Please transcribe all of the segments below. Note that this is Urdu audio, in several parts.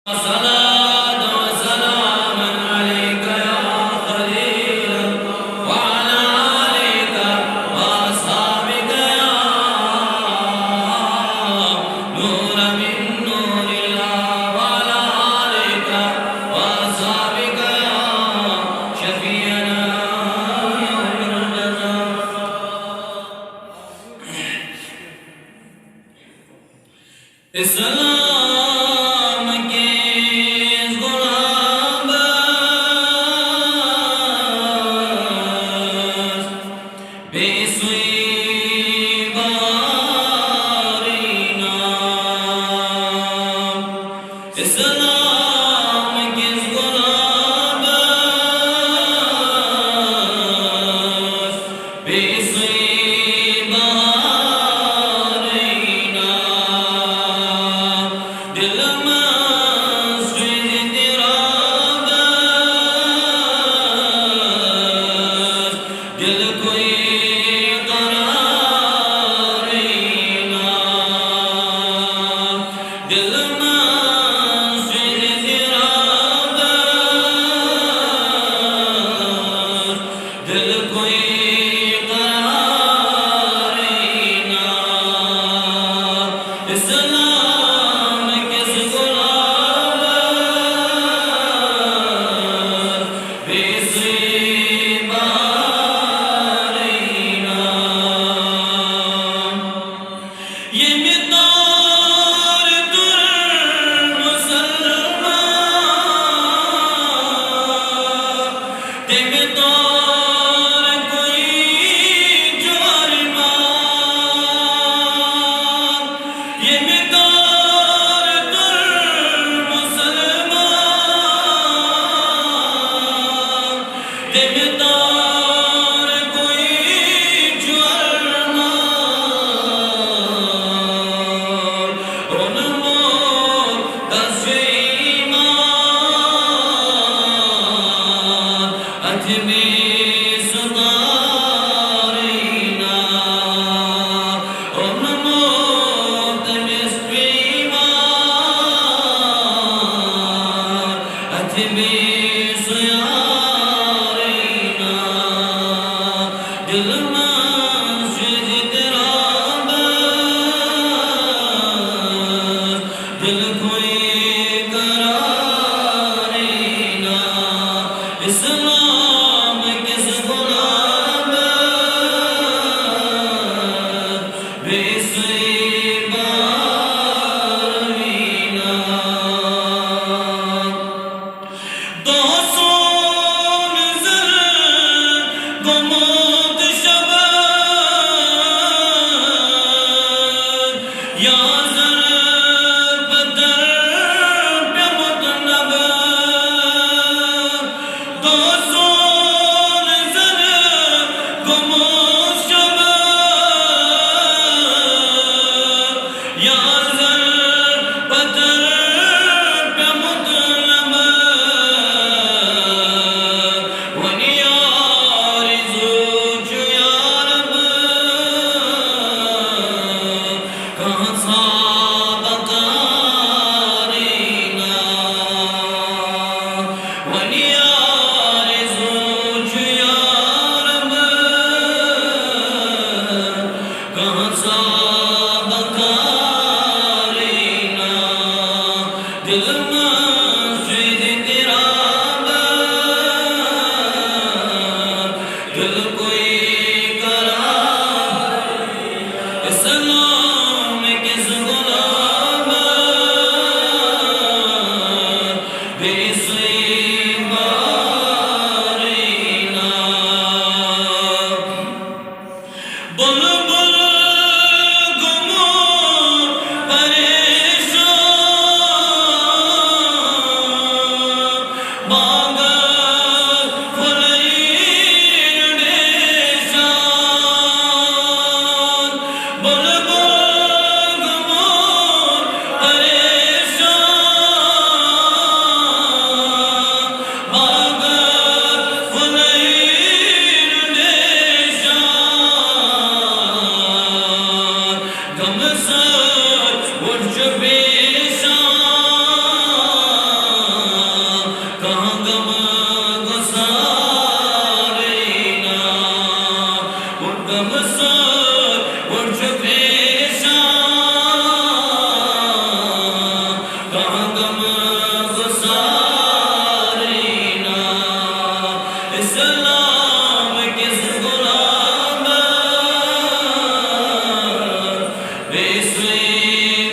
صلاة وسلام عليك يا خليل وعلى آلك وأصحابك يا نور من نور الله وعلى آلك وأصحابك يا شفيعنا يوم الجزاء اسلام کے غلام بے سوئی بارینا اسلام کے غلام بے سوئی بارینا دل مسجد تیرا دل کوئی قرار نہ دل مسجد تیرا دل کوئی قرار نہ اسلام کس غلام بے سوئی بارینا یہ مقدار در مسلمان تے مقدار کوئی جرمان یہ مقدار در مسلمان تے مقدار کوئی جرمان ان مور تسویمان اجمی ستارینا ان مور تسویمان اجمی سیارینا دل مسجد تیرا دل کوئی قرار نہ اسلام کس غلام بے سوئی بارینا دو سون زر گموت شب یا زر بدر پہ مطلب دو سون زر گموت شب یا زر بدر پہ مطلب ونیارزو جو یا رب کہاں صابق آرینا ونیارزو جو یا رب کہاں صابق آرینا دل مسجد تیرا دل کوئی قرار اسلام کس غلام بے سوئی بارینا بلبل گمو پریشان باغ فلیر نیشان بلبل گمو پریشان غم گسارینا اسلام کس غلام بیسوئی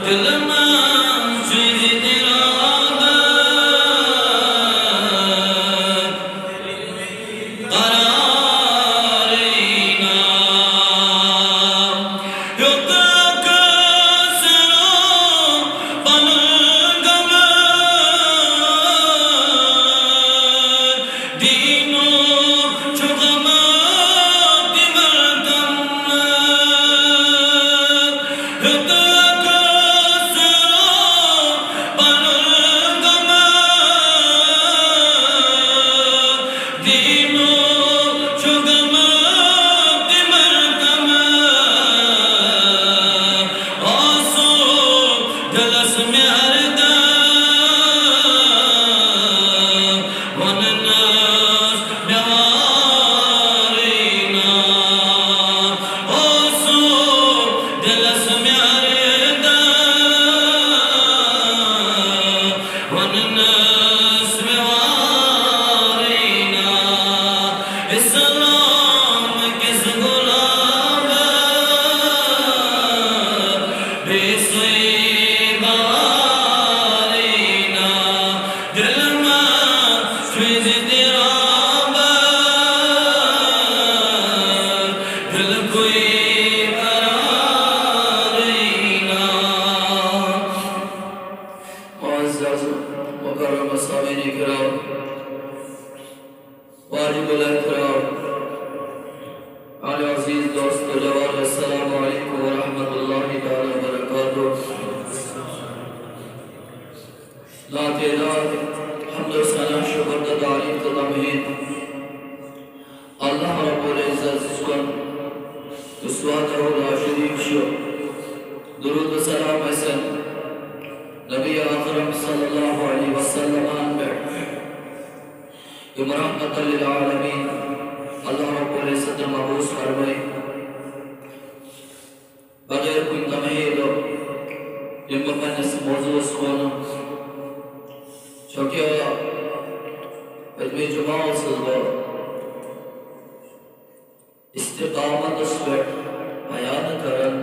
دل میں سوئی واجب الاحترام علی عزیز دوست و جوان السلام علیکم ورحمۃ اللہ تعالی وبرکاتہ لا تعداد حمد و ثنا شکر و تعریف و تمجید اللہ رب العزت سکن اسواتہ لا شریک شو درود و سلام حسن نبی اکرم صلی اللہ علیہ وسلم پر رحمت للعالمین اللہ رب العزت مبعوث فرمائے بغیر کوئی تمہید اس موضوع سکونا چونکہ علمی جماع صلبہ استقامت اس پر بیان کرن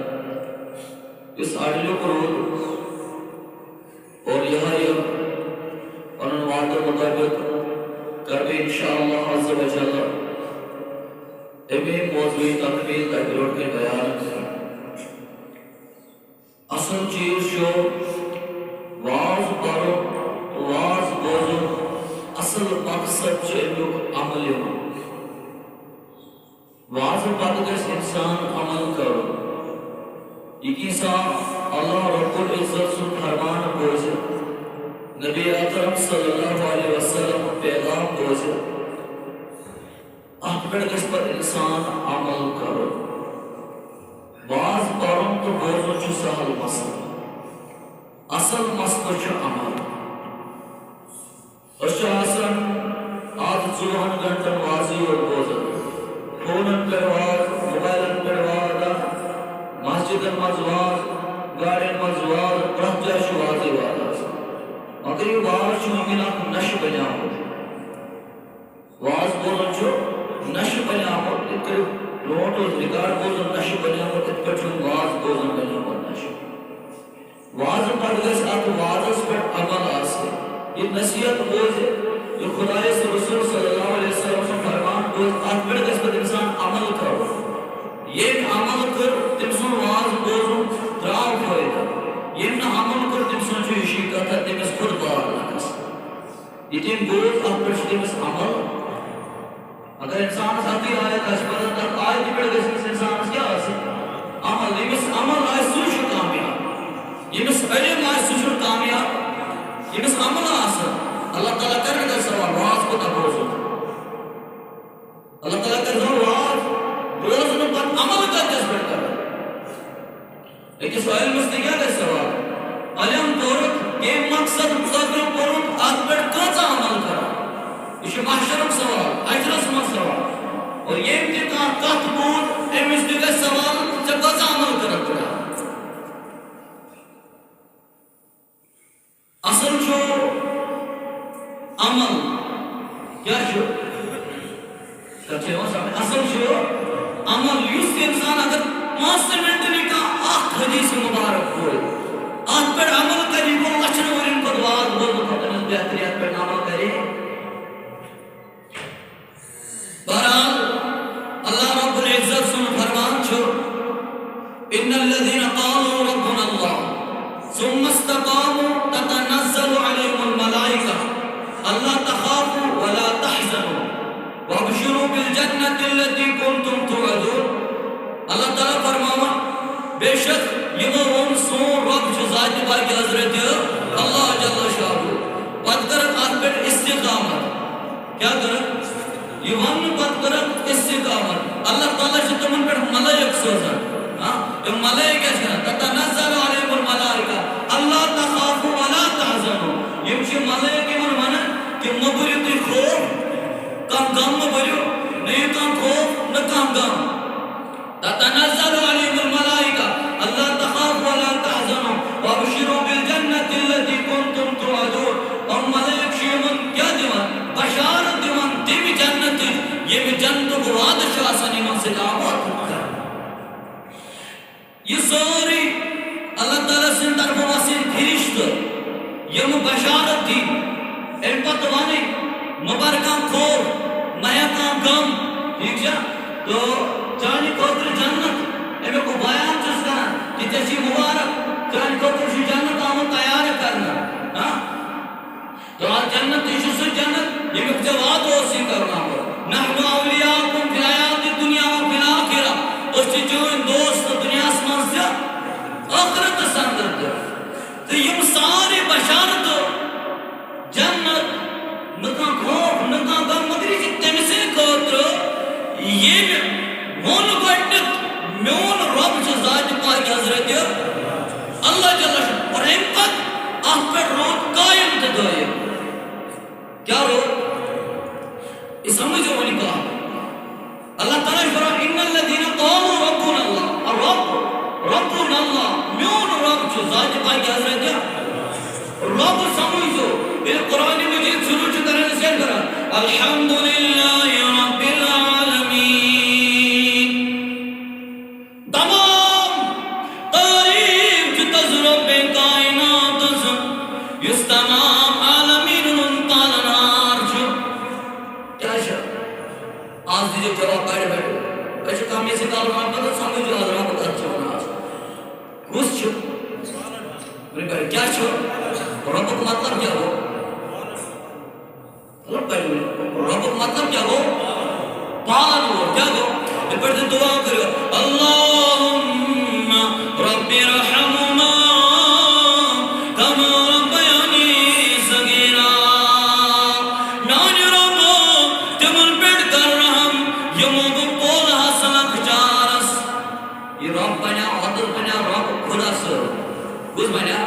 اس آڈیو کرون اور یہاں انہوں وعدہ مطابق کربی انشاءاللہ عز و جل امیم موضوعی تقریل تقریل کے بیان اصل چیز جو واز پڑھو واز بوزو اصل مقصد چلو عمل ہو واز پڑھ گس انسان عمل کرو یہ کیسا اللہ رب العزت سن فرمان بوزے نبی اکرم صلی اللہ علیہ وسلم پیغام بوزے اپنے اس پر انسان عمل کرو بعض پرم تو بوزو چو سہل مسئلہ اصل مسئلہ چو عمل اشو حسن آج 24 گھنٹن واضی اور بوزن فونن پر واض موبائلن پر واض مسجدن مزواز گاڑین مزواز پرہجہ شو واضی واض مگر یہ واض چھو ممکنہ نش بنیا ہو واض بولن چھو نش بنیا ہو اتر نوٹ اور ریکارڈ بولن نش بنیا ہو اتر چھو واض بولن بنیا ہو نش واض پڑھ گئے ساتھ واض پر عمل آسے یہ نصیحت بوز ہے جو خدای سے رسول صلی اللہ علیہ وسلم سے فرمان بوز آت پڑھ گئے پر انسان عمل کرو یہ عمل کر تمسون واض بوزن دراؤ فائدہ یہ عمل کر تمسون جو شیقات ہے تمس خود بار لکس یہ تم بوز آپ پر تمس عمل اگر انسان ساتھی آئے کس پر تک آئے تھی پڑھ گئے انسان کیا آسے عمل یہ مس عمل آئے سوچ کامیاب یہ مس علم آئے سوچ کامیاب یہ مس عمل آسے اللہ تعالیٰ کرنے کا سوال واض کو تبوزو اللہ تعالیٰ کرنے کا واض بوزنو پر عمل کا جذبر کر لیکن سوال مستی کیا ہے سوال علم پورت یہ مقصد مقدر پورت آت پر کچا عمل کرا یہ محشرم سوال اجرس من سوال اور یہ امتقان قط بود امستی کا سوال چا کچا عمل کرا کرا کیا چھو کچھے ہو سامنے اصل چھو عمل یوس انسان اگر 5 منٹ نکا آخ حدیث مبارک ہوئے آج پر عمل کری وہ لچن ورن بدواد بولو ختنس بہتریت پر عمل کرے بہرحال اللہ رب العزت سن فرمان چھو ان الذين قالوا ربنا الله ثم استقاموا تتنزل عليهم الملائكة الا تخافوا ولا تحزنوا وابشروا بالجنة التي كنتم توعدون اللہ تعالیٰ فرماوا بے شک یہ وہ سون رب جو ذات پاک حضرت اللہ جل شانہ پت کرت ات پر استقامت کیا کرت یہ ون پت کرت استقامت اللہ تعالیٰ سے تمن پر ملائک سوزن یہ ملائکہ چھنا تتنزل علیہم الملائکہ اللہ تخافوا ولا تحزنوا یہ چھ ملائکہ من ونن کہ مبریو تی خوف کم غم مبریو نہیں کم خوف نہ کم غم تتنزل علیہم الملائکہ اللہ تخافوا ولا تحزنوا وابشروا بالجنة التي كنتم توعدون اور ملائک شیمن کیا دیوان بشارت دیوان دیوی جنت یہ بھی جنت کو وعدہ آسانی من سے دعوت یہ سوری اللہ تعالیٰ سے طرف واسین پھرشت یہ بشارت تھی ان پتوانے مبارکان خوف میکان غم ٹھیک ہے تو چانی کوتر جنت ایمیں کو بیان چس کرنا کہ تیسی مبارک چانی کوتر شی جنت آمد تیار کرنا تو آج جنت تیشو سے جنت یہ میں جواد ہو سی کرنا ہو نحن اولیاءکم فی آیات دنیا و فی الآخرہ اس چی جو ان دوست دنیا اسمان سے آخرت سندر دے تو یہ سارے بشارت جنت نکان خوف نکان غم مگری چی تمسے کوتر یہ مون گوٹت میون رب چی ذات پاک حضرت اللہ جل شاہ اور ان پت آپ پر روت قائم تدوئے کیا روت اس سمجھو ولی کہا اللہ تعالیٰ فرمان ان الذين قالوا ربنا الله الرب ربنا الله میون رب چو ذات پاک حضرت رب سمجھو قرآن مجید شروع چو کرنے سے کرا الحمدللہ رب العالمین تمام تعریف جو تذرب کائنات اس تمام عالمین انتالنار جو کیا شاہ آج دیجئے جواب بیٹھے بیٹھے ایسے کام یہ سکال رہا پتہ سمجھو حضرات کو اچھا ہونا آج کس چھو میرے کہا کیا چھو رب کو مطلب کیا ہو رب کو مطلب کیا ہو پالن ہو کیا ہو یہ پر دن دعا کرو اللہم رب رحمما کما ربیانی صغیرا نانی رب تمن پیٹ کر رحم یمو کو پول حسنک چارس یہ رب بنا عدد بنا رب خدا سر کس بنا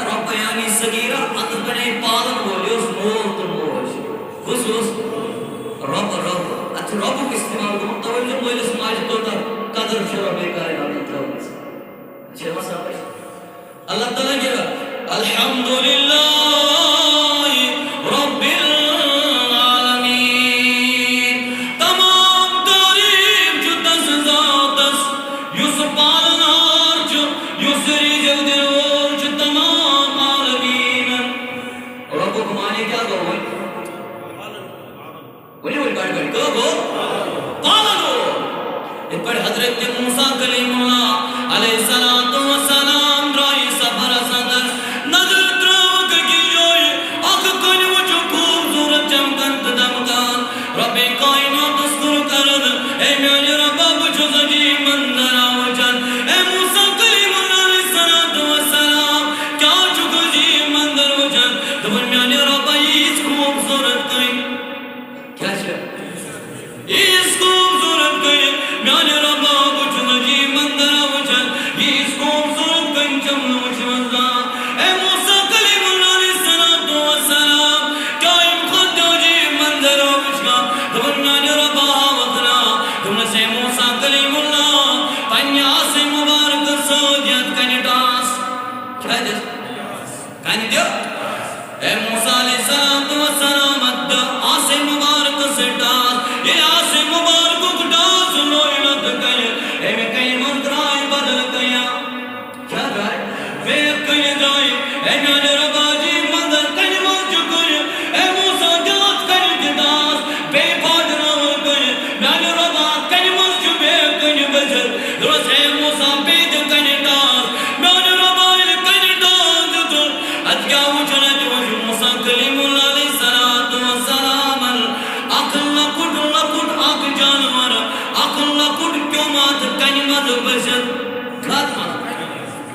رب یعنی صغیرہ عدد بنا پالن بولی اس مول تر موش کس اس رب رب اچھا رب کو استعمال کرو توجہ مولی سماج تو تا قدر شرع بے کائنات اچھا مسئلہ اللہ تعالیٰ کہا الحمدللہ رب العالمین تمام تعریف جو دس ذاتس یس پالنار جو یس ریجل دیور جو تمام عالمین رب کو مانے کیا گو ہوئی بولی بولی بڑی بڑی کہو گو پالن ہو اس پر حضرت موسیٰ کلیم اللہ علیہ السلام رائی سفر صدر نظر تراؤک کی جوئی آخ کنی وچو خوبصورت چمکن تدمکان رب کائنات اسکر کرد اے میانی ربا بچو سجی منظر آوچن اے موسیٰ کلیم اللہ علیہ السلام کیا چکو جی منظر وچن تو پر میانی ربا اس خوبصورت کئی کیا شاید اس خوبصورت کئی میانی ربا بچو سجی منظر آوچن اس خوبصورت کئی چمن وچن اے موسیٰ کلیم اللہ علیہ السلام کیا ام خود جی منظر آوچن تو پر میانی ربا وطنا تم نے سے موسیٰ کلیم اللہ پنیا سے مبارک سوجیت کنی ٹاس کیا دیس کنی دیو اے موسیٰ علیہ السلام اد آس آسے مبارک سے ٹاس یہ آسے مبارک کو ٹاس لوئی لت گئے اے میں کئی منترائی بدل گیا کیا رائے بے کئی جائے اے میانے ربا جی مندر کئی من چکر اے موسیٰ جات کئی جداس بے پادران گئے میانے ربا کئی من چبے کئی بجر درست اے موسیٰ بید کئی ٹاس میانے ربا کئی ٹاس جو اتکیا وچنا جو موسیٰ کلیم اللہ علیہ السلام اکل لکٹ اک جانور اکل لکٹ کیوں مات کئی مد بشر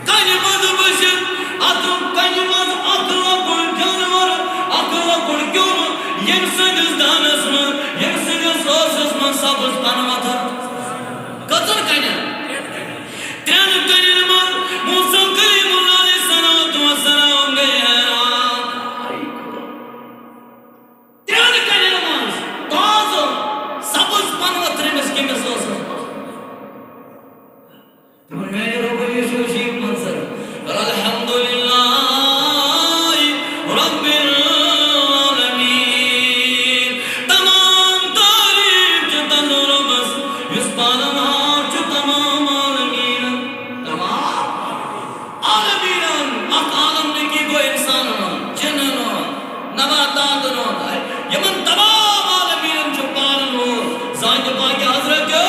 کئی مد بشر اتم کئی مد اکل لکٹ جانور اکل لکٹ کیوں یم سجس دانس من یم سجس روسس من سبس پنواتر کتر کئی تین کئی من موسیٰ کلیم اللہ علیہ السلام گئے حیران تین کئی من تازو سبس پنواتر مس کمس روسس میں رب یسوع شیف منظر الحمدللہ رب العالمین تمام تعریف جو تنظر بس یس پالنہار جو تمام عالمین اک عالم نکی گو انسان جنن نباتات یمن تمام عالمین جو پالن ہو زائد پاکی حضرت جو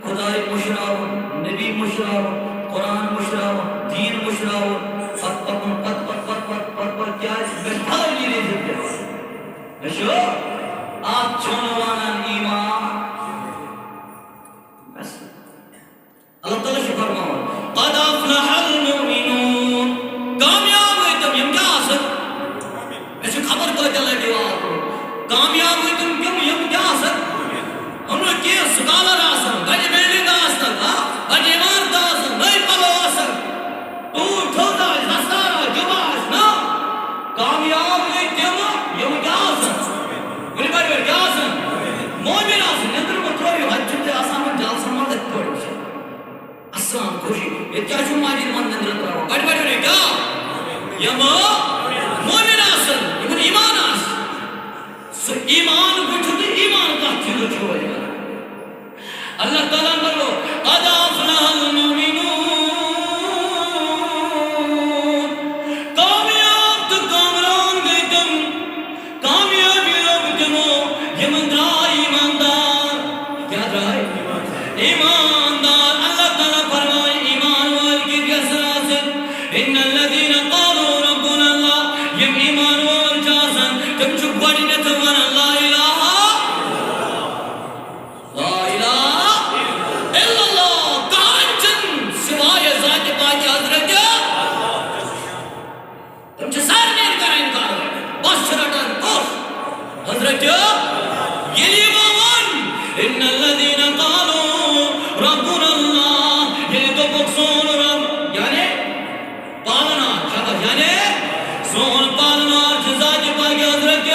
خدای مشراون نبی مشراون قرآن مشراون دین مشراون پت کیا بہتر نہیں رہ سکتے نشو آپ چھونوانا ایمان بس اللہ تعالیٰ شکر ماؤن قد افلح المؤمنون کامیاب ہوئی تم یم کیا آسر ایسے خبر کو چلے دیوار کامیاب ہوئی تم یم کیا آسر انہوں کی سکالر آسر گجی بیلی دا آسر گجی مار دا آسر نئی پلو آسر تو چھوٹا نستارا جباش نا کامیاب ہوئی تم یم کیا آسر گلی بڑی بڑی کیا آسر مومن آسر ندر مطلوی حج چھتے آسان من جال سمال دیکھ پڑی اسلام خوشی یہ کیا چھو ماجی من ندر رہا بڑی بڑی بڑی کیا یم مومن آسر یم ایمان آسر ایمان کو چھتے ایمان کا چیزو چھو ہے اللہ تعالیٰ کرو قد افلح المؤمنون کامیاب تو کامران گئی تم کامیابی رب تمو یمن درا ایماندار کیا درا ایماندار اللہ تعالیٰ فرمائے ایمان وال کی جسراست ان الذین قالوا ربنا اللہ یم ایمان وال جاسن تم چک بڑی نتوان اللہ ان الذين قالوا ربنا الله یہ تو بخصون رب یعنی پالنا شبہ یعنی سون پالنا جزاج پاکی حضرت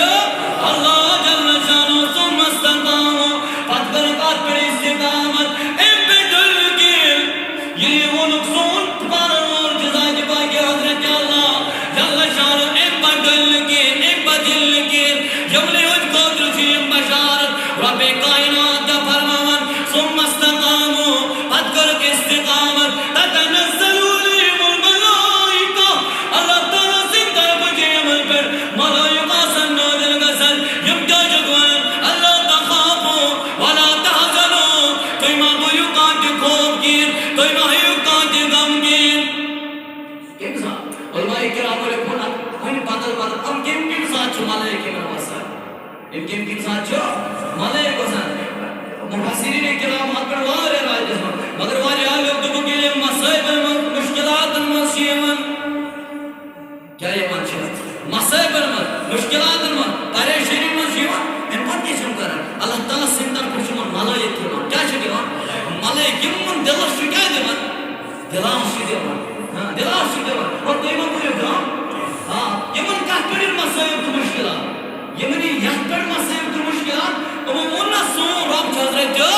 اللہ جل شانو ثم استقاموا پت برکات پر استقامت ام پہ ڈل کے یہ وہ نقصون پالنا جزاج پاکی حضرت اللہ جل شانو ام پہ ڈل کے ام پہ دل کے جملے حج قدر تھی علماء کرام علیکم وہی بدل بدل ہم کم ساتھ ملائکہ میں وسان کم ساتھ ملائکہ وسان مفسرین کرام ات پہ وارے رائے مگر واریاہ لوگ دبو کہ مصائب مشکلات مسیون کیا یہ منشی مصائب مشکلات پریشانی مسیون ان پر کیسے کریں اللہ تعالیٰ سندر پر شما ملائکہ دیوان کیا چھ دیوان ملائکہ من دلش کیا دیوان دلاش دیوان دلاش دیوان اور دیوان کو یہ کام یمن کہت پر مصائب تو مشکلات یمنی یک پر مصائب تو مشکلات وہ مونا سون رب حضرت جو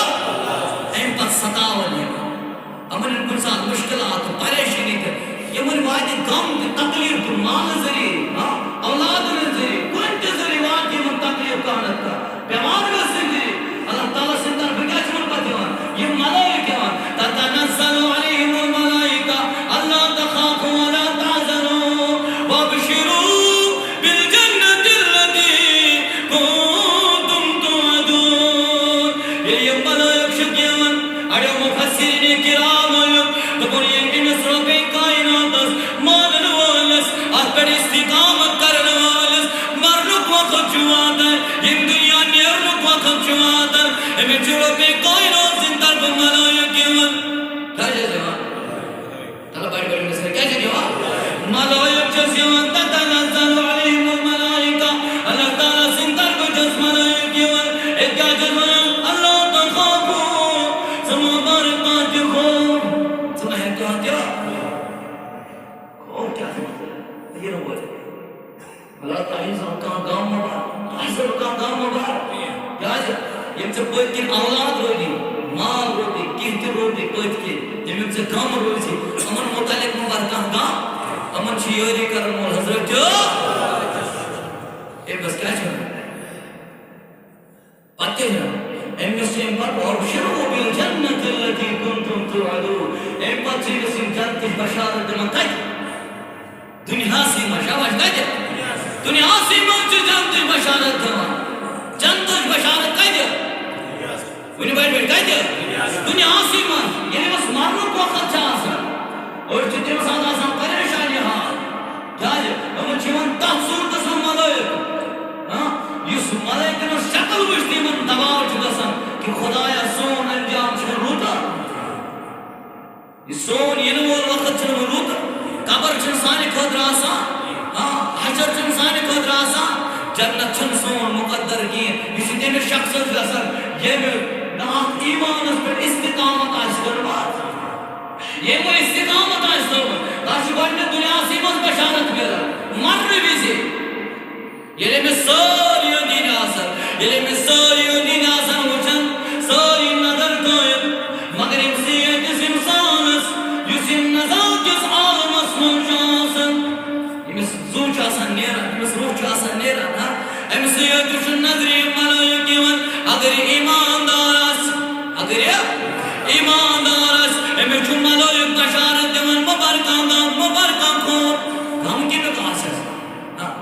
این پر ستاول امن ان ساتھ مشکلات پریشانی تھے یمن وعدے غم تکلیف تو مال ذریعے اولاد ذریعے کون کے ذریعے وعدے یمن تکلیف کانت کا بیمار کا ذریعے اللہ تعالیٰ سے طرف کیا چمن پتیوان یہ ملائکہ تتنزل علیہم الملائکہ اللہ تخافوا ولا تحزنوا وابشروا بالجنة التي كنتم توعدون یہ ملائک شکیون اڑے مفسرین کرام دپن یہ مصر پہ کائنات مانن والس اکڑ استقامت کرن والس مرنک وقت چوات ہے یہ دنیا نیرنک وقت چوات ہے امی چوڑ پہ کائنات زندر پہ ملائکیون کیا جوان اللہ بڑی بڑی مصر کیا جوان ملائک جزیون تتنزل علیہم الملائکہ اللہ تعالیٰ زندر پہ جز ملائکیون ایک کیا جوان اللہ تخافوا سمو بارکات خوف سمو احتیاط کیا خوف کیا سمجھتے یہ نہ بولے اللہ تعالیٰ کہاں گام مبار احسن کہاں گام مبار کیا جا یم سے پوچھ کی اولاد رو دی مال رو دی کہتی رو دی پوچھ کی یم سے گام رو دی امن متعلق مبار کہاں گام امن شیوری کرن مول حضرت جو ایک بس کیا چھوڑا پتے ہیں ایم اس ایم پر وابشروا بالجنة التي كنتم توعدون ایم پر چیز سن جنت بشارت من کج دنیا سی مشاوش کج دنیا سی موجود جنت بشارت من جنت بشارت کج ونی بیٹ کج دنیا سی من یعنی بس مارنو کو وقت چاہا اور جتنے مساد آسان پریشانی ہاں کیا جا ہم چیوان تحصور دسم ملائک یس ملائک نے شکل وشتی من دباو چکسن کہ خدایا سون انجام چھن روتا یہ سون یہ نمول وقت چھن روتا قبر چھن سانی خود راسا حشر چھن سانی خود راسا جنت چھن سون مقدر کین اسی دن شخص گسن یہ میں ناک ایمان اس پر استقامت آج کربات یہ وہ استقامت آج کربات تاش بڑھنے دنیا سی مز بشارت میرا مر بھی سے یہ لئے میں ساری دین آسر یہ لئے میں ساری دین آسر وچن ساری نظر قائم مگر امسیت اس انسانس جس نظر کس عالم اسمون شاسن امس زوچ آسان نیرا امس روچ آسان نیرا امسیت اس نظری ملائکی ون اگر ایماندار اس اگر ایماندار اس امس جو ملائک بشارت دیون مبارکان دان مبارکان خود ہم کی میں کہا سے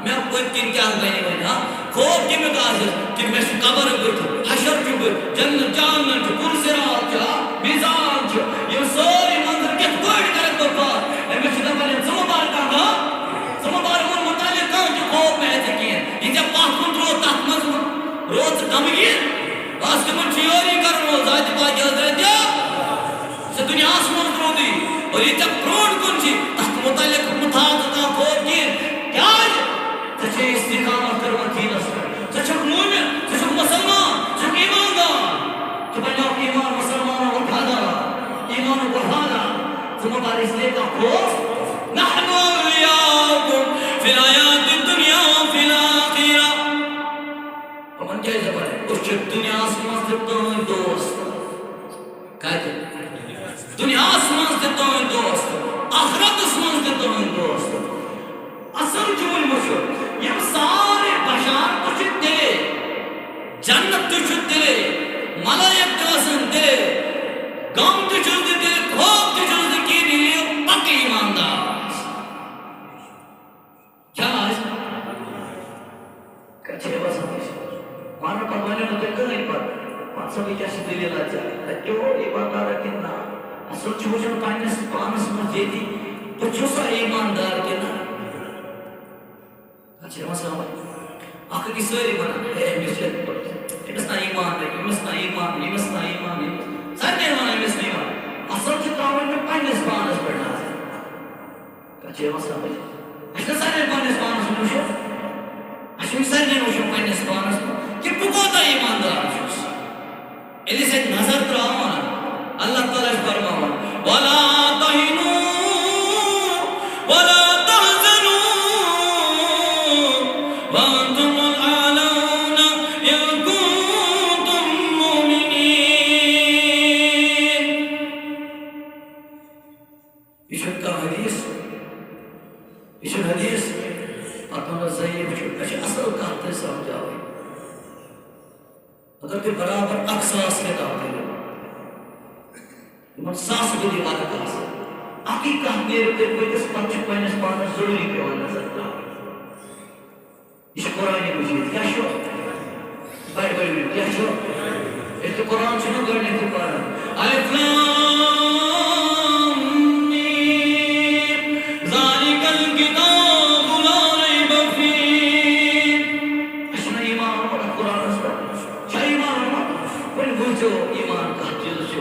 میں کوئی کن کیا بہنی بہنی خوف کی میں کہا سے کہ میں قبر بیٹھو حشر کی بیٹھو جنت جانن چھو پور سرات چھو میزان چھو یہ ساری منظر کت کوئی کرک تو پار میں چھتا بلے زمبار کہا زمبار من متعلق کہاں جو خوف میں ہے تکین یہ جب پاک کن رو تحت مزمون روز دمگین باس کے من چیوری کرنو ذات پاکی حضرت جا سے دنیا آسمان کرو دی اور یہ جب پرون کن چی تحت متعلق متحد کا خوف کین کیا ہے سچے استقامت کرو دین اسکر سچک مومن سچک مسلمان سچک ایماندار کہ بلیا ایمان مسلمان اٹھانا ایمان بڑھانا تمہیں بار اس لئے کا خوف نحن اولیاؤکم فی الحیات الدنیا فی الاخرہ امن کیا جب ہے اس چھت دنیا آسمان سے تمہیں دوست کہتے دنیا آسمان سے تمہیں دوست آخرت آسمان سے تمہیں دوست اصل جمل مشہور یہ سارے بشار تجھے دلے جنت تجھے دلے ملائک جوسن دلے غم تجھے دلے خوف تجھے دلے لیے پک ایماندار کیا آج کچھے بس مانا پروانے میں دیکھا نہیں پر وہاں سبھی کیسے دلی لگ جائے جو ایماندار کتنا اصل چھوچن پانس میں دیتی تو چھوسا ایماندار کتنا اخ کی ساری بنا ہے مسجد پر امس نا ایمان ہے امس نا ایمان امس نا ایمان سارے نا امس نا ایمان اصل سے تاون میں پنس پانس پڑھنا ہے کچے مسا بھائی اس سارے پنس پانس نوشو اشو سارے نوشو پنس پانس کہ بکوتا ایماندار چھس ایدی سے نظر تراؤنا اللہ تعالیٰ فرماؤنا وَلَا تَهِنُوا وَلَا تَحْزَنُوا وَأَنْتُمُ الْأَعْلَوْنَ إِن كُنتُم مُّؤْمِنِينَ. یہ چھو کا حدیث یہ چھو حدیث اتنا ضعیف چھو اچھا اصل کہتے سمجھاؤ اگر کہ برابر اقصاص کے دعوے لو ساس بلی والا کہا سا حقیقت میرے تے کوئی کس پنچ پینس پانا ضروری پیوا نظر دا یہ قرآن مجید کیا شو بائبل میں کیا شو یہ تو قرآن چنو کرنے کے پارا الف لام میم ذالک الکتاب لا ریب فیہ اشنا ایمان ہونا قرآن اسپر چاہ ایمان ہونا کوئی بھوچو ایمان کا چیز شو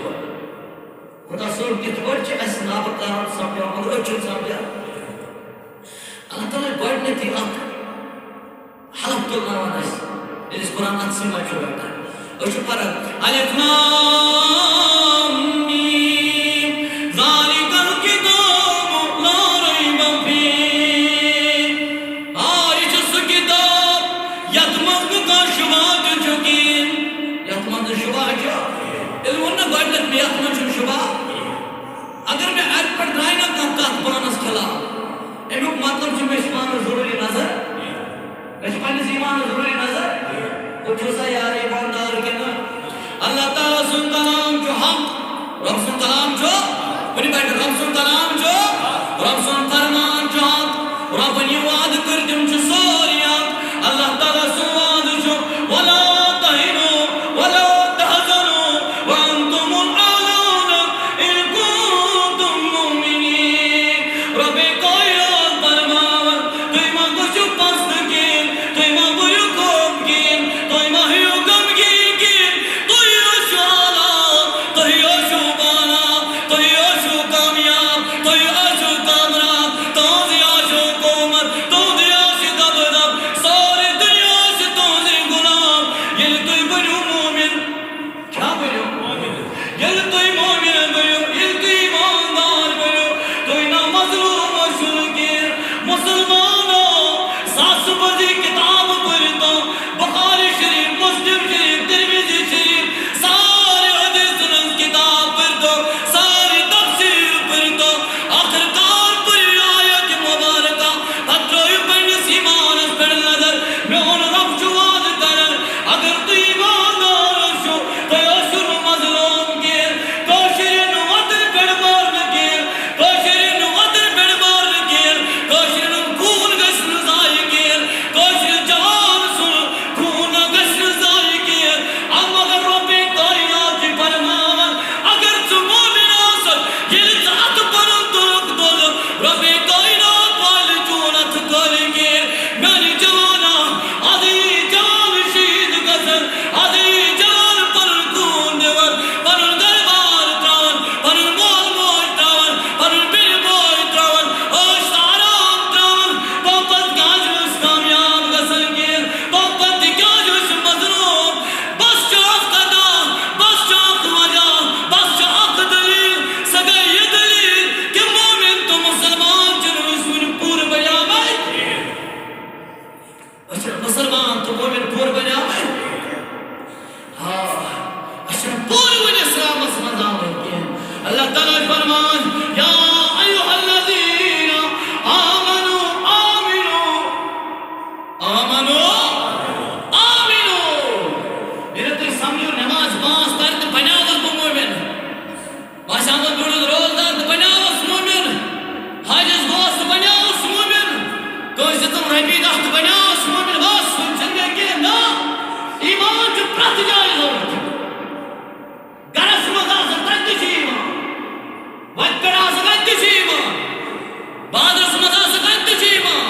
خدا سور کت بڑھ چھ اس نابکاران سمجھا مگر اچھل سمجھا اللہ تعالیٰ بڑھنے تھی آت حلق تو نوانا ہے اس قرآن اتسی میں چھو بیٹھا ہے اچھو پر الف لام میم ذالک الکتاب لا ریب فیہ آئی چس کتاب یتمند کا شبات چکین یتمند شبات جو علمون نے بڑھنت میں یتمند شبات اگر میں ایڈ پر ڈرائی نہ کم کات پانس کھلا ایمک مطلب چھو میں اسمان ضروری نظر بچپن سے ایمان ضروری نظر وہ چھوسا یار ایماندار کے نا اللہ تعالیٰ سن کلام جو حق رب سن کلام جو بنی بیٹھ رب سن کلام جو رب سن فرمان جو حق رب بنی وعد کر دم چھو سوریات اللہ تعالیٰ سن وعد جو وَلَا تَهِنُوا وَلَا تَحْزَنُوا وَأَنْتُمُ الْأَعْلَوْنَ إِن كُنتُم مُّؤْمِنِينَ رب کائنات فرماون توئی ماں کچھ پست کین توئی ماں کوئی حکم کین توئی ماں ہی حکم کین توئی اشو آلا توئی اشو بالا توئی اشو کامیاب توئی اشو کامراب توزی اشو کومر توزی اشو دب سارے دنیا سے توزی غلام یہ توئی بنو مومن کیا بنو یہ توئی مومن بنو یہ توئی ایماندار بنو توئی نا مظلوم شرکیر مسلمانوں ساس بزی کتاب پڑھتا بخاری شریف مسلم شریف ترمذی شریف سارے حدیث نظر کتاب پڑھتا ساری تفسیر پڑھتا آخر کار پڑھی آیت مبارکہ حتروی پڑھنس ایمان اس پڑھ نظر میں ان رب جواد کرن اگر تو ایماندار شو تو اشر مظلوم کیر کوشرین وطن پڑھ مارن کیر کوشرین وطن پڑھ مارن کیر کوشرین خون گشن زائی کیر کوشرین جوان سن خون گشن زائی کیر ام اگر رب کائنات کی فرماون اگر تو مومن آسد یہ ذات پرن ترک دل رب کائنات والی چونت کریں گے میری جوانا آدھی جوان شہید گزر آدھی جوان پرن خون دیور پرن دربار تراون پرن مول موج تراون پرن بل موج تراون اوش آرام تراون توپت گاجوش کامیاب گزر گیر توپت گاجوش مظلوم بس چاک قدا بس چاک وجہ بس چاک دلیل سگے یہ دلیل کہ مومن تو مسلمان جنو اس میں پور بجا میں اچھا مسلمان تو مومن پور بجا میں ہاں اچھا پور بجا اسلام اسمدان ہوتی ہے اللہ تعالیٰ فرمان یا ایوہ الذین آمنوا آمنوا آمنوا آمنوا میرے تو سمجھو نماز پانس پڑھتے بناوت کو مومن باشامت بڑھت روزدار بناوت مومن حاجز گوست بناوت مومن کوئی تم ربی دخت بناوت مومن بس سنچنگے کے نا ایمان جو پرت جائے ضرورت گرس مزا سکت کسی ایمان وکڑا سکت کسی ایمان بادرس مزا سکت کسی ایمان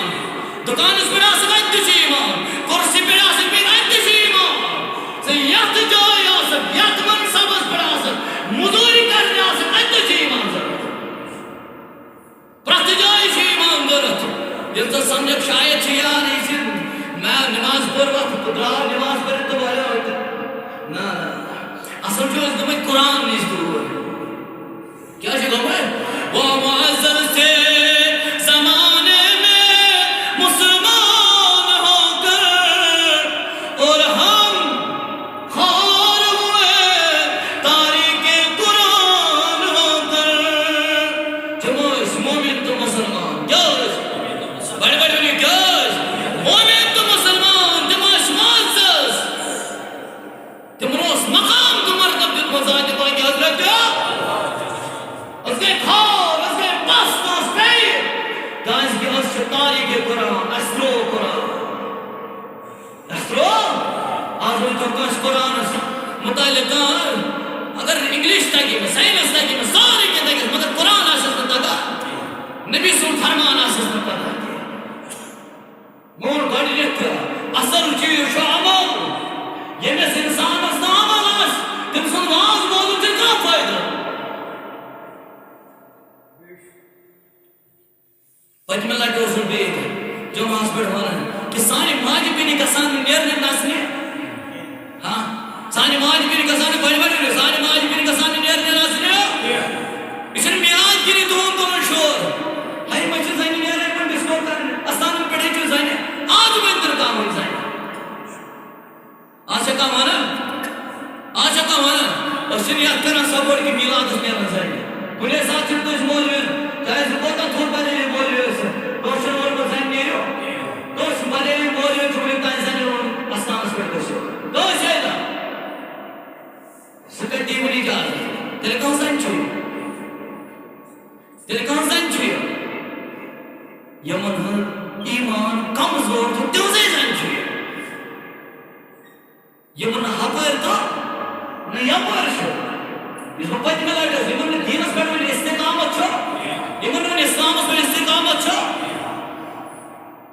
دکان اس پڑا سکت کسی ایمان کرسی پڑا دپک شاید چھ یاد یہ میں نماز پور وقت درا نماز پڑھ تو بھائی ہوتا نا اصل جو اس میں قرآن نہیں دور کیا چھ گمت وہ معزز سے زمانے میں مسلمان ہو کر اور ہم خار ہوئے تاریخ قرآن ہو کر جمع اس مومن تو مسلمان کیا بڑے بڑے بڑے کیا مومن تو مسلمان جمع اس معزز تمروس مقام تمہر تب جت مزاج پائی کہ حضرت کیا اس کے کھار اس کے پست اس پہ دائز کی اس سے تاریخ قرآن اسرو قرآن اسرو آج وہ تو کس قرآن متعلقہ اگر انگلیش تاکی میں سائنس تاکی میں سارے کے تاکی مگر قرآن آشت نتا گا نبی سن فرمان آشت نتا گا مور گاڑی لکھا اثر چیئے شو عمل یہ میں سے انسان اس عمل آش تم سن واز بولو جن کا فائدہ پچھ میں لٹو سن بیت جو ماس پر ہو رہا ہے کہ سانی ماجی پینی کسان نیر نے ناسنے ہاں سانی ماجی پینی کسان بڑی بڑی سانی ماجی پینی کسان نیر نے ناسنے اسن میاد کی دون کو شور ہائی مچھ زانی نیر ہے پر ڈسکور کرنے استان میں پڑھے چل زانی آج میں اندر کام ہوئی زانی آشا کا مانا اور شریعت کرنا سبور کی میلاد اس میں زانی انہیں ساتھ چھتے اس مول میں چاہے سکوتا تھوڑ پہ لئے مول میں اسے دوشن اور کو زانی نہیں ہو دوش بلے مول میں چھوڑی تائیں زانی ہوں استان اس پر کشو دوش ہے دا سکتی بلی جا رہی تیرے کون زن چھوئی یمن ہر ایمان کمزور تو تیوزے زن چھوئی یمن حبر تو نہ یمن شو اس کو پچھ ملا جائے یمن نے دین اس پر میں استقامت چھو یمن نے اسلام اس پر استقامت چھو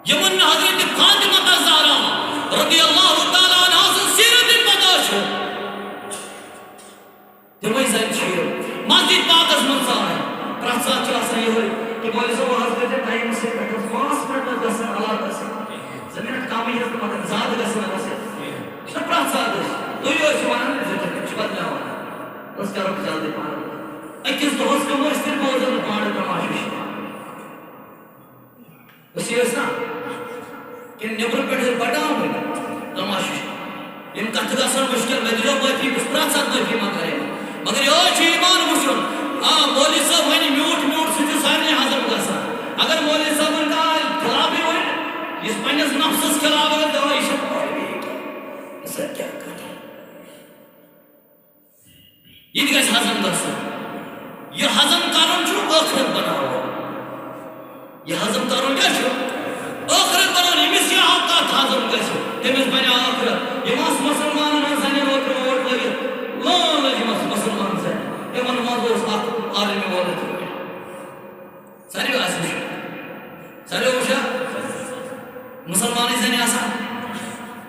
یمن نے حضرت فاطمہ زہرا رضی اللہ تعالیٰ عنہ سے سیرت پتا چھو تیوئی زن چھوئی مسجد پاک اس منصا ہے پرات ساتھ چلا سا یہ ہوئی کہ مولی صاحب حضرت ٹائم سے بیٹھا فاس منٹ دسن اللہ دسن زمینت کامی ہے تو مدد زاد دسن دسن شب پرات ساتھ دسن تو یہ ہوئی سوانا نہیں زیادہ چھپت نہ ہونا اس کا رکھ جلدی پانا اکیس دوست کا مرستر بہت پانا تماشوش اسی ویسا کہ نبر پیٹھے بڑا ہوں تماشوش ان کا تدسن مشکل میں جو بہت ہی اس پرات ساتھ بہت ہی ماں کرے مگر یہ چھو ایمان مسلم مولی صاحب وینی میوٹ سجو سارے حضر گسا اگر مولی صاحب ان کا خلافی ہوئی اس پنیس نفسس خلاف اگر دوائی شب ہوئی اسے کیا کریں یہ دیکھ حضم گسا یہ حضم کارون چھو آخرت بنا ہوا یہ حضم کارون کیا چھو آخرت بنا ہوا یہ سیاہ آقات حضم گسا تیمیز بنا آخرت یہ ماس مسلمان انسانی ووٹ لگے لان لگی مسلمان سے یہ من موضوع آرے میں بولے تھے ساری آسے شو ساری اوشا مسلمانی زنی آسا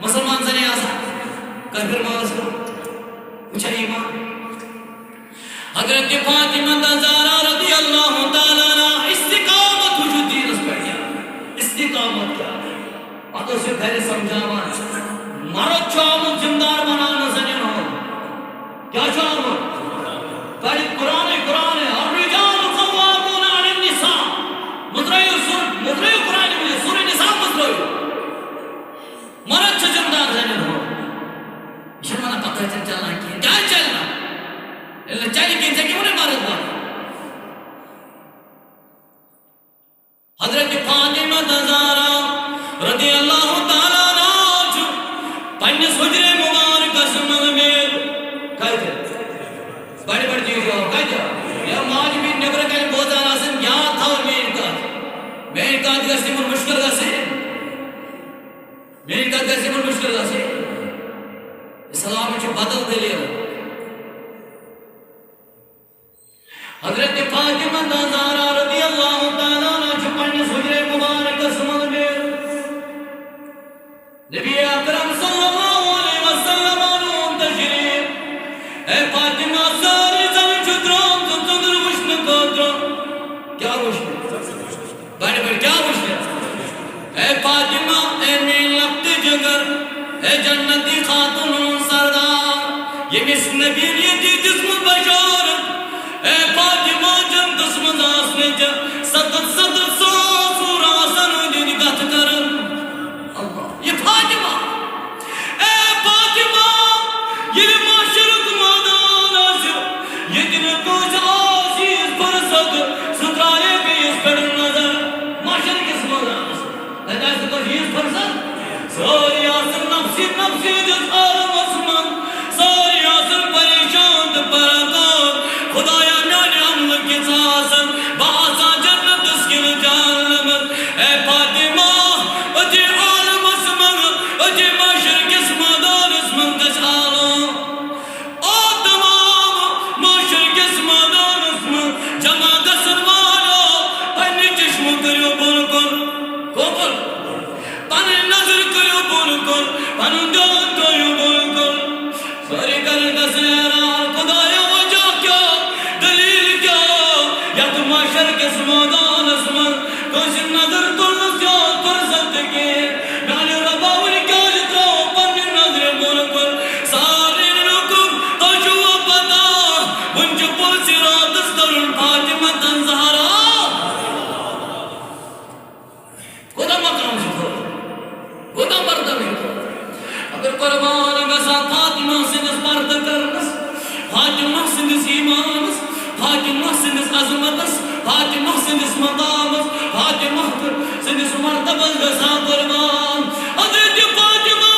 مسلمان زنی آسا کافر ماس کو اچھا ایمان حضرت فاطمہ زہرا رضی اللہ تعالیٰ عنہ استقامت وجود دین اس پر کیا استقامت کیا باتوں سے پہلے سمجھاوا مرد چاہمت زمدار بنانا زنی ہو کیا چاہمت پہلی قرآن ہے الرجال قوامون علی النساء مدرعی قرآن مجھے سورہ نساء مدرعی مرد چھ زمدار زنی ہو یہ مانا پتہ چلنا کی کیا چلنا اللہ چاہیے کہ انسان کی انہیں مارد بار حضرت فاطمہ زہرا رضی اللہ تعالیٰ عنہ پنیس حجر مبارک سنگ میں کہتے بڑی بڑی چیز ہو کہتے یا ماج بھی نبر کل بہت آنا سن یاد تھا اور میں انکات گستی من مشکل گستی میں انکات گستی من مشکل گستی اسلام چھو بدل دے لیا حضرت فاطمہ زہرا رضی اللہ تعالیٰ عنہ چھو پنیس حجر مبارک سنگ میں نبی اکرم صلی اللہ علیہ وسلم عنہ تشریف اے فاطمہ ساری زمین چھو درام تو تندر وشن کو درام کیا وشن بڑے بڑے کیا وشن اے جگر اے جنتی خاتون سردار یمس نبی یہ جسم بشارت اے فاطمہ جنتس مز آسنے ستت ساس راسن دن گت کرن اللہ یہ فاطمہ اے فاطمہ یہ معاشرت مادان آسر یہ دن کچھ آسیز فرصت سترائے بیس پر نظر معاشر کس مادان آسر ایسے کچھ یہ فرصت ساری آسر نفسی نفسی جس عالم اسمان ساری آسر پریشان پرکار خدایا میانے عمل کی ساسن باسا جنت اسکل جانمت اے فاطمہ اجھے عالم اسمان اجھے معاشر کس مادان اسمان کس عالم او تمام معاشر کس مادان اسمان جمع کسن والا پنی چشم کریو بلکن کوکن پنی نظر کریو بلکن پنی دان کریو بلکن ساری کر کسن ایران خدایا وجہ کیا دلیل کیا یا تو معاشر کس مادان اسمان کس نظر کل زیاد فرصت کے نالی رباوی کیا جترا پنی نظر بلکن ساری نکم تجوہ پتا انچ پلسی رات استرن فاطمہ تنظہرہ خدا مقام شکر خدا مردم شکر اگر قربان گسا فاطمہ سندس مرد کرنس فاطمہ سندس ایمانس فاطمہ سندس عظمتس فاطمہ سندس مقامس فاطمہ سندس مرتبس گسا قربان حضرت فاطمہ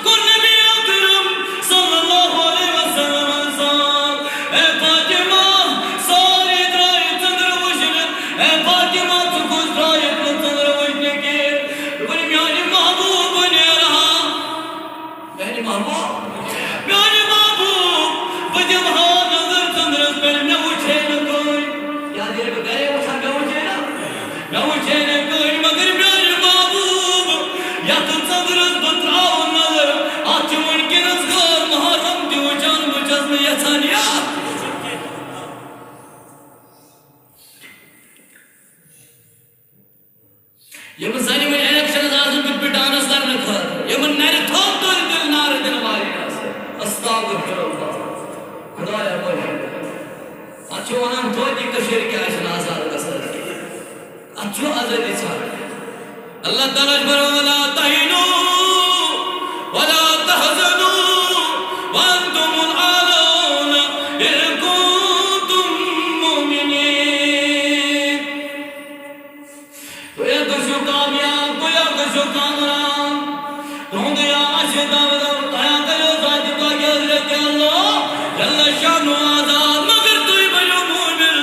کو نبی اکرم صلی اللہ علیہ وسلم سان اے فاطمہ ساری درائی چندر وشن اے فاطمہ چکوز درائی چندر وشن کے بنی میانی محبوب بنے رہا میانی محبوب بجم ہاں نظر چندرس پر میں اچھے نہ کوئی یاد یہ بگئے اچھا میں اچھے نہ کوئی مگر میانی محبوب یا تو چندرس بطراؤ نظر آچ ممکن از گار محرم جو جان بچس میں یسانیا یہ مسانی میں الیکشن آزم پت پٹانس در نکھر یہ من نیرے تھوک تو دل نار دل ماری ناسے استغفر اللہ خدایا کوئی اچھو انام تو دی کشیر کیا اشن آزار کسر اچھو آزادی چھار اللہ تعالیٰ جبر ولا تہینو ولا تحزنو وانتم العالون ان کنتم مومنین تو یا کشو کامیاب تو یا کشو کامران تو دیا عشدہ ودر تایا کرو ذات پاکی حضرت اللہ جل شان و آزاد مگر توی بنو مومن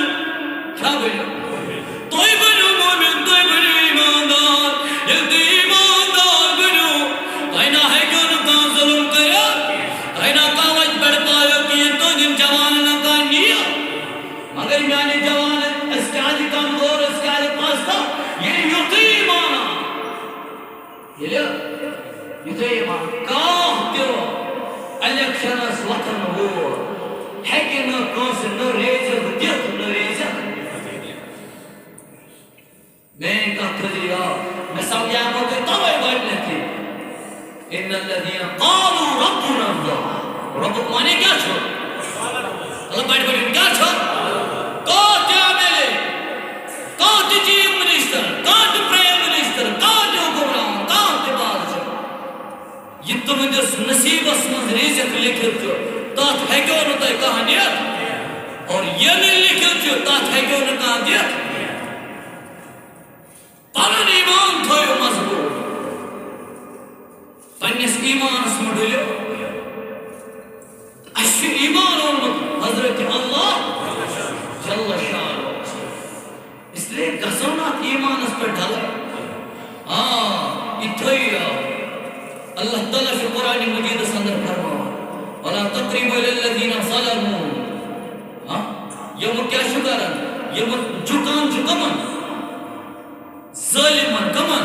کیا بنو توی بنو مومن توی بنو ایماندار جل توی ایماندار بنو تائنا ہے کیوں نکان ظلم کریا تائنا کامج بڑھ پایا کیے تو جن جوان نکان نیا مگر میانی جوان اسکالی کام غور اسکالی پاستا یہ یوتی ایمانا یہ لیا یوتی ایمان کام تیرو الیکشن اس وطن ہو ہے کہ نہ کونس نہ ریزہ دیت نہ ریزہ میں کہا تجریہ میں سمجھا موتے توے بڑھ لیتی ان الذین قالوا ربنا اللہ رب مانے کیا چھو اللہ بڑھ بڑھ کیا چھو کہت عملے کہت چیف منسٹر کہت پرائم منسٹر کہت حکمران کہت بادشاہ یہ تو مجھے نصیب اسمز ریزت لکھت جو تات ہے کیوں نتا ہے کہانیت اور یہ نہیں لکھت جو تات ہے کیوں نتا کہانیت پانن ایمان تھوئے مضبوط پنیس ایمان اسم ڈلیو اشی ایمان اولمت حضرت اللہ جل شان اس لئے گسونات ایمان اس پر ڈھلا اتھوئی اللہ تعالیٰ سے قرآن مجید سندر فرما وَلَا تَقْرِبُوا لِلَّذِينَ ظَلَمُوا یہ کیا شکر ہے یہ جکان جکمن ظالمان کمن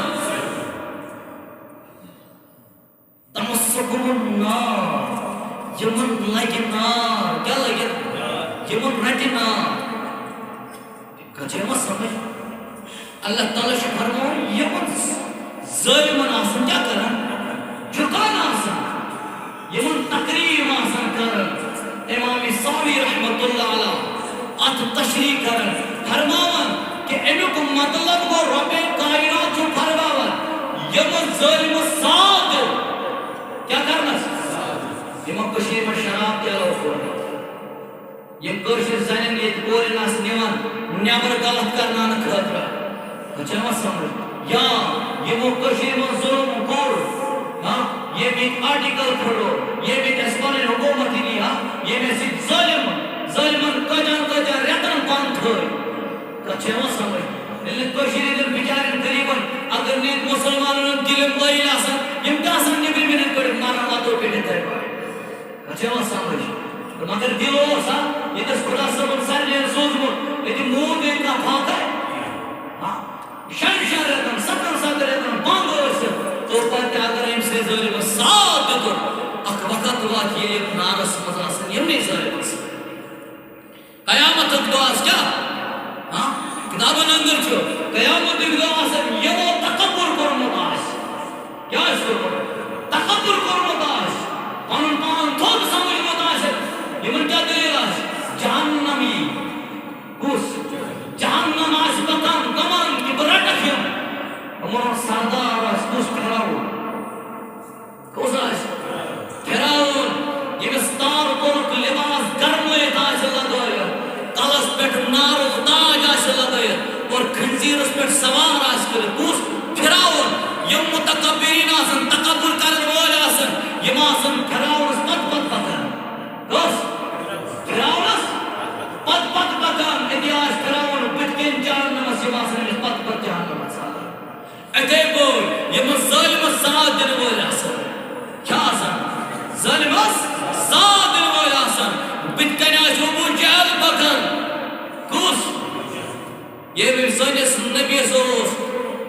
تمسکم النار یمن لگی نار کیا لگی یمن رٹی نار کچھ مت سمجھ اللہ تعالیٰ سے فرماؤ یمن ظالمان آسن کیا کرن تقریر آسان کرن امام ساوی رحمت اللہ علیہ ات تشریح کرن فرماون کہ امیک مطلب گو رب کائنات چھو فرماون یم ظالم ساتھ کیا کرنا یم کشیر میں شراب کیا لوگ کرنا یم کشیر زنین یہ پوری ناس نیوان نیبر غلط کرنا خطرہ کچھ سمجھ یا یم کشیر میں ظلم کر یہ بھی آرٹیکل کھڑو یہ بھی اسپانیل حکومت ہی لیا یہ میں سے ظالمن کجان ریتن پان تھوئی کچھے وہ سمجھ لیکن کشیری دل بیچارین قریباً اگر نیت مسلمانوں دلم لائل آسان یم کاسان نبی منت کڑی مانا ماتو پیٹے تھے پائے کچھے وہ سمجھ مگر دلو سا یہ دس خدا سبن سر لین سوزمون لیکن مون دین کا پھاک ہے شن رہتن ستن رہتن بانگو اسے تو پاتے اگر ہم سے ظالم ساتھ دیتو اک وقت وقت یہ ایک نارس مزاسن یم نہیں ظالم سے قیامت اقدواز کیا کتابن اندر چھو قیامت اقدواز یہ وہ تکبر کرمت آس کیا اس کو تکبر کرمت آس پانن پان تھوک سمجھمت آس یہ کیا دلیل آس جہنمی کس جہنم آس بکن گمان کی برٹکیم ہمارا سردار آس کس پھراؤن کس آس پھراؤن یہ مستار کرک لباس گرموئے تاج اللہ دوئے کلس پیٹ نار تاج آس اللہ دوئے اور خنزیر اس پیٹ سوار آس کرے کس پھراؤن یم متکبرین آسن تکبر کرن وول آسن یم آسن پھراؤن اس پت پکن کس پھراؤن اس پت پکن اتیاس پھراؤن بٹکن جہنم اس یم آسن اس پت جہنم اس اتھے بول یم ظالم ساتھ دن وول آسن کیا آسن ظالم ساتھ دن وول آسن بٹکن آس ابو جہل پکن کس یہ بھی سنس نبی سوس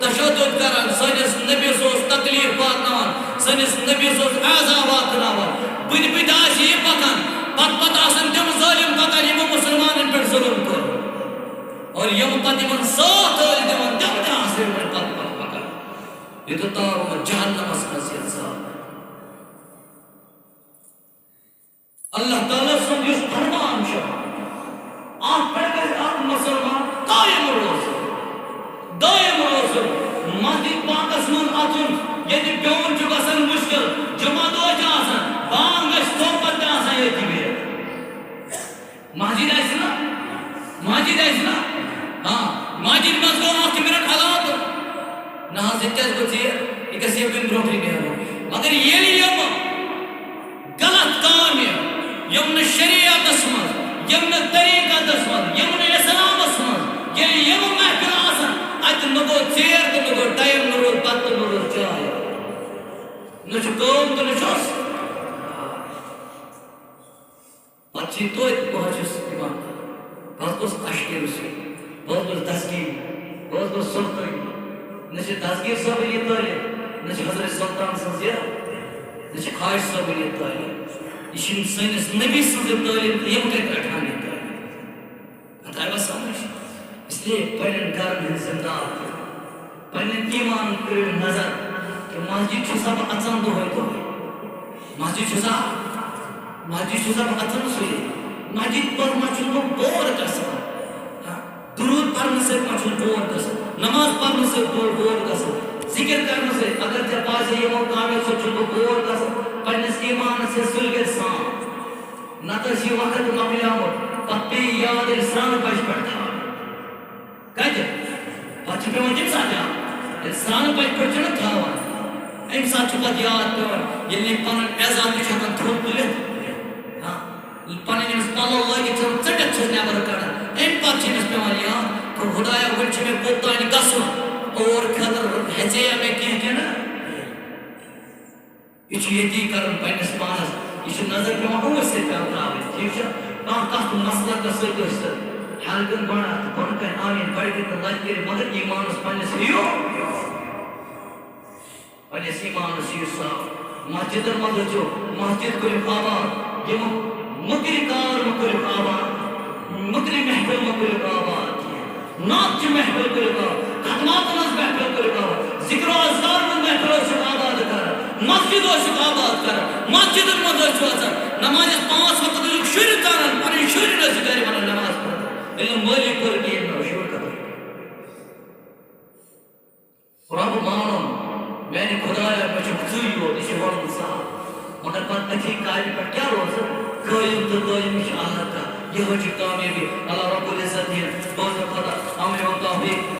تشدد کرن سنس نبی سوس تکلیف واتناون سنس نبی سوس عذاب واتناون بد آس یہ پکن پت آسن تم ظالم پکن یم مسلمانن پر ظلم کر اور یم پت یمن ساتھ آل دمن تم آسن پت پکن یہ تو تارو جہنم اس نصیحت صاحب اللہ تعالیٰ سن جس فرمان شاہ آپ پڑھ گئے آپ مسلمان دائم روز مسجد پاکس من اتن یہ پیون چھ گژھان مشکل جمعہ دۄہ چھ آسان بانگ گژھِ توپت تہِ آسان ییٚتہِ بِہِتھ مسجد آسہِ نا ہاں مسجد منٛز گوٚو اکھ مِنٹ حالات نہ حظ ییٚتہِ کیٛازِ گوٚو ژیر یہِ گژھِ ییٚمہِ برونٛٹھٕے نیرُن مگر ییٚلہِ یِم غلط کامہِ یِم نہٕ شریعتس منٛز یِم نہٕ طریٖقتس منٛز یِم نہٕ اِسلامس منٛز ییٚلہِ یِم محفِل آسان اتہِ نہ گوٚو ژیر تہٕ نہ گوٚو ٹایم نہ روٗد بتہٕ تہٕ نہ روٗد چاے نہ چھُ کٲم تہٕ نہ چھُس پتہٕ چھِ توتہِ بہٕ حظ چھُس دِوان بہٕ حظ گوٚژھ اشکیر وٕچھُن بہٕ حظ گوٚژھ دستگیٖر بہٕ حظ گوٚژھ سلطٲنی نہ چھِ دستگیٖر صٲبٕنۍ یہِ تعلیٖم نہ چھِ حضرت سلطان سٕنٛز یہِ نہ چھِ خواجہ صٲبٕنۍ یہِ تعلیٖم یہ چھِ سٲنِس نبی سٕنٛز یہِ تعلیٖم تہٕ یِم کتہِ پٮ۪ٹھ اَنہِ یہِ تعلیٖم اَتھ آیوا سمجھ اس لیے پنٕنٮ۪ن گرن ہٕنٛدۍ ذمہٕ دار پنٕنٮ۪ن ایٖمانن کٔرِو نظر کہ مسجد چھُسا بہٕ اژان دۄہے دۄہے مسجد چھُسا بہٕ اژان سُلے مسجد پٔر ما چھُس بہٕ بور گژھان درود پرنہٕ سۭتۍ ما چھُس بور گژھان نماز پرنہٕ سۭتۍ بور گژھان ذکر کرنہٕ سۭتۍ اگر ژےٚ باسہِ یِمو کامیو سۭتۍ چھُس بہٕ بور گژھان پنٕنِس ایٖمانس سۭتۍ سُلہِ سان نتہٕ ٲسۍ یہِ وقت مۄکلیومُت پتہٕ پیٚیہِ یاد ییٚلہِ سرٛانہٕ بجہِ پٮ۪ٹھ تھاوان کتہِ پتہٕ چھُ پیٚوان کمہِ ساتہٕ یاد ییٚلہِ سرٛانہٕ بجہِ پٮ۪ٹھ چھُنہ تھاوان اَمہِ ساتہٕ چھُ پتہٕ یاد پیٚوان ییٚلہِ نہٕ پنُن عزت تہِ چھُ ہٮ۪کان تھوٚد تُلِتھ پنٕنۍ أمِس پلو لٲگِتھ چھِ ژٔٹِتھ چھِس نٮ۪بر کڑان اَمہِ پتہٕ چھِ أمِس پیٚوان یاد خدایا وۄنۍ چھُ مےٚ کوٚت تانۍ گژھُن اور خٲطرٕ ہیٚژیٚیا مےٚ کینٛہہ کِنہٕ یہ چھُ ییٚتی کرُن پننِس پانس یہ چھُ نظر پیٚوان أمِس سۭتۍ پیٚوان ترٛاوٕنۍ ٹھیٖک چھا کانٛہہ کتھ مسلکس سۭتۍ ٲسۍتن ہرگن بڑا بۄنہٕ کنہِ آمیٖن بڑِ تہٕ لتہِ کٔرِتھ مگر ایٖمانس پننِس یِیو پننِس ایٖمانس یِیو صاف مسجدن منٛز أژِو مسجد کٔرِو آباد یِم مُکرِ کار مہٕ کٔرِو آباد مُکرِ محفل مہٕ کٔرِو آباد ناچہِ محفل کٔرِو آباد خدماتن ہٕنٛز محفل کٔرِو آباد ذکر و اذکار ہٕنٛز محفل ٲسِو آباد کران مسجد آباد کر مسجد مز نماز 5 وقت شر تاران پن شر گھر ون نماز پڑھ مالک کر شروع کر رب مان میانہ خدایا مجھے یوت یہ ون صاحب مگر پتہ تھی کالہ پہ کیا روز قائم تو دائم آہت یہ کامیابی اللہ رب العزت دین بوز خدا امر و توفیق